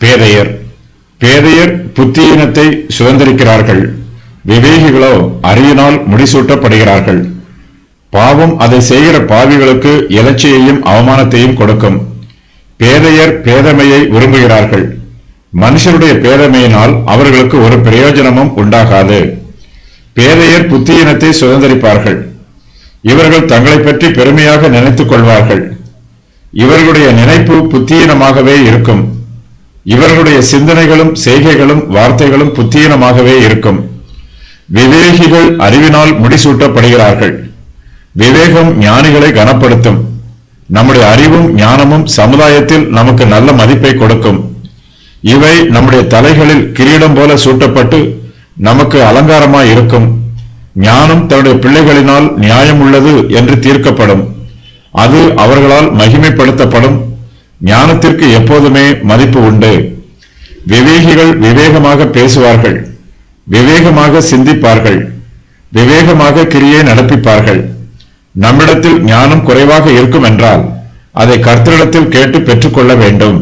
பேதையர் பேதையர் புத்தியினத்தை சுதந்திரிக்கிறார்கள், விவேகிகளோ அறிவினால் முடிசூட்டப்படுகிறார்கள். பாவம் அதை செய்கிற பாவிகளுக்கு இலச்சையையும் அவமானத்தையும் கொடுக்கும். பேதையர் பேதமையை விரும்புகிறார்கள், மனுஷருடைய பேதமையினால் அவர்களுக்கு ஒரு பிரயோஜனமும் உண்டாகாது. பேதையர் புத்தியினத்தை சுதந்திரிப்பார்கள், இவர்கள் தங்களை பற்றி பெருமையாக நினைத்துக் கொள்வார்கள். இவர்களுடைய நினைப்பு புத்தியீனமாகவே இருக்கும், இவர்களுடைய சிந்தனைகளும் செய்கைகளும் வார்த்தைகளும் புத்தியீனமாகவே இருக்கும். விவேகிகள் அறிவினால் முடிசூட்டப்படுகிறார்கள், விவேகம் ஞானிகளை கனப்படுத்தும். நம்முடைய அறிவும் ஞானமும் சமுதாயத்தில் நமக்கு நல்ல மதிப்பை கொடுக்கும். இவை நம்முடைய தலைகளில் கிரீடம் போல சூட்டப்பட்டு நமக்கு அலங்காரமாய் இருக்கும். ஞானம் தன்னுடைய பிள்ளைகளினால் நியாயம் உள்ளது என்று தீர்க்கப்படும், அது அவர்களால் மகிமைப்படுத்தப்படும். ஞானத்திற்கு எப்போதுமே மதிப்பு உண்டு. விவேகிகள் விவேகமாக பேசுவார்கள், விவேகமாக சிந்திப்பார்கள், விவேகமாக கிரியை நடப்பிப்பார்கள். நம்மிடத்தில் ஞானம் குறைவாக இருக்கும் என்றால் அதை கர்த்தரிடத்தில் கேட்டு பெற்றுக்கொள்ள வேண்டும்.